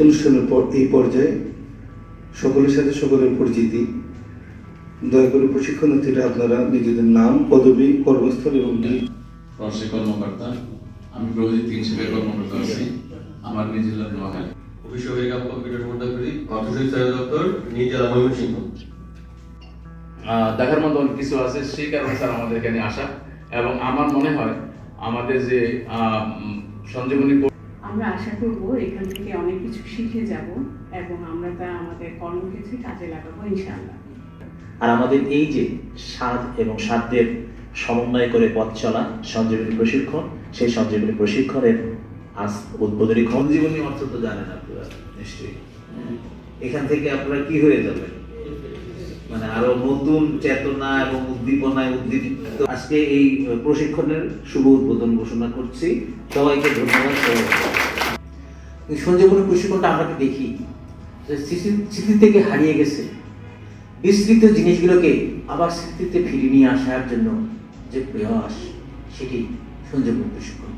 অনুষ্ঠানের এই পর্যায়ে সকলের সাথে সকলের পরিচিতি। দয়া করে প্রশিক্ষণার্থীরা আপনারা নিজেদের নাম, পদবি, কর্মস্থল এবং প্রশিক্ষণ কর্মকর্তা। আমি প্রগতি হিসেবে কর্মরত আছি। আমার নিজ জেলা নোয়াখালী। অফিস সহায়িকা কম্পিউটার পদাধিকারী, অর্থনৈতিক সহায়তা দপ্তর, নিজ জেলা ময়মনসিংহ। দেখার মতো অনেক কিছু আছে, সেই কারণে স্যার আমাদের এখানে আসা। এবং আমার মনে হয় আমাদের যে সঞ্জীবনী, আমরা আশা করব এখান থেকে অনেক কিছু শিখে যাব এবং আমরা তা আমাদের কর্মক্ষেত্রে কাজে লাগাবো ইনশাআল্লাহ। আর আমাদের এই যে স্বাদ এবং সাধ্যের সমন্বয় করে পথ চলা সঞ্জীবনী প্রশিক্ষণ, সেই সঞ্জীবনী প্রশিক্ষণের আজ উদ্বোধনী। সঞ্জীবনী অর্থ তো জানেন আপনারা নিশ্চয়ই। এখান থেকে আপনারা কি হয়ে যাবেন, মানে আরো নতুন চেতনা এবং উদ্দীপনায় উদ্দীপিত। আজকে এই প্রশিক্ষণের শুভ উদ্বোধন ঘোষণা করছি। সবাইকে ধন্যবাদ। সঞ্জীবনী প্রশিক্ষণটা আমরা দেখি স্মৃতি থেকে হারিয়ে গেছে, বিস্তৃত জিনিসগুলোকে আবার স্মৃতিতে ফিরিয়ে নিয়ে আসার জন্য যে প্রয়াস, সেটি সঞ্জীবনী প্রশিক্ষণ।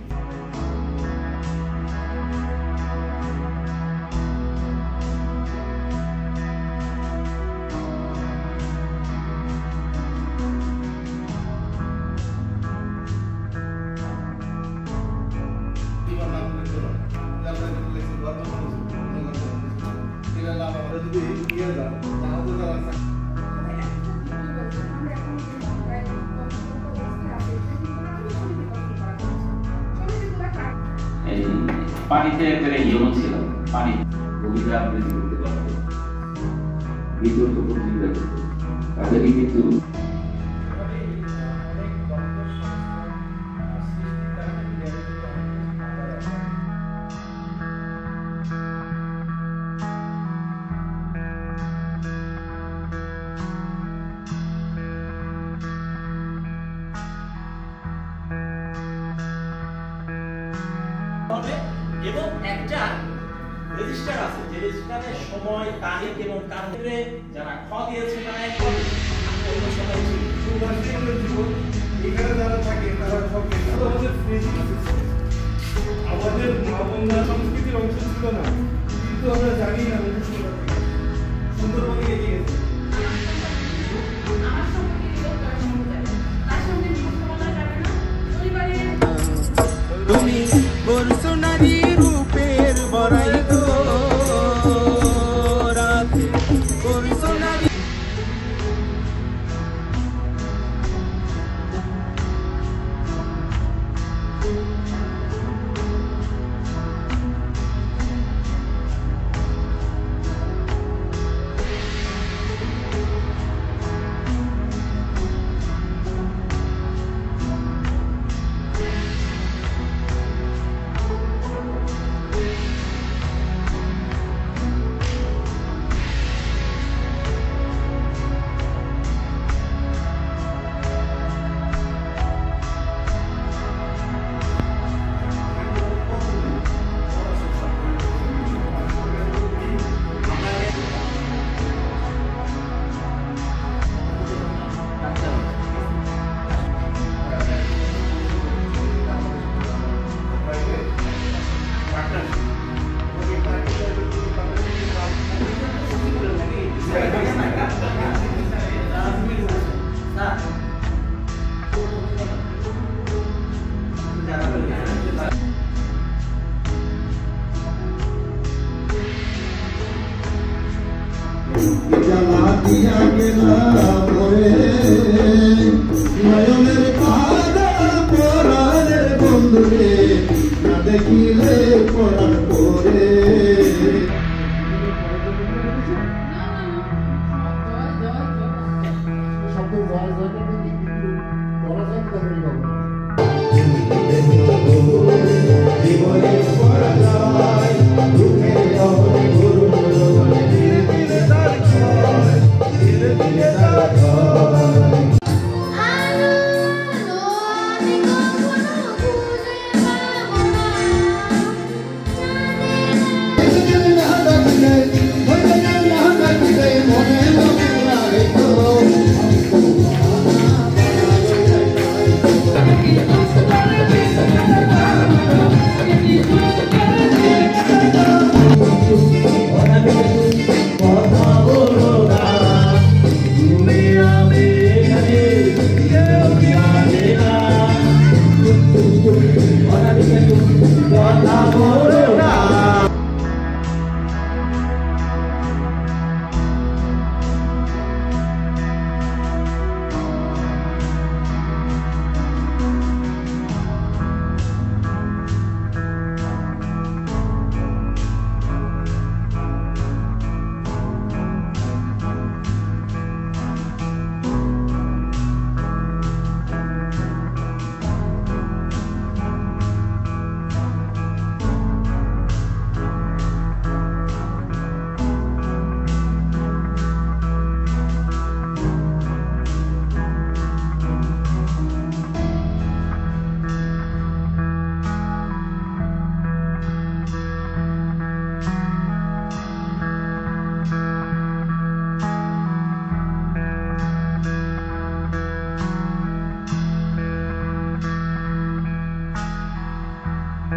পানিতে একটা ইয়ন ছিল, পানি কবিতা আবৃত্তি করতে পারতো, বিতর্ক প্রতিযোগিতা করতো, তাদেরই কিন্তু এবং একটা রেজিস্টার আছে, যে রেজিস্টারের সময়, তারিখ এবং কারণে যারা খ দিয়েছে তারা এখন অন্য সময় এখানে যারা থাকে তারা সব আমাদের মা-বন্ধা সংস্কৃতির অংশ ছিল না, কিন্তু আমরা জানি না সুন্দরবনে এগিয়ে গেছে। তুমি বর্ষনারী রূপের বড়াই গো রাতে বর্ষনারী। দিয়া গেলা পরে নয়নের পারা পরাণের বন্ধুরে, না দেখিলে পরাণ পরে। জীবনে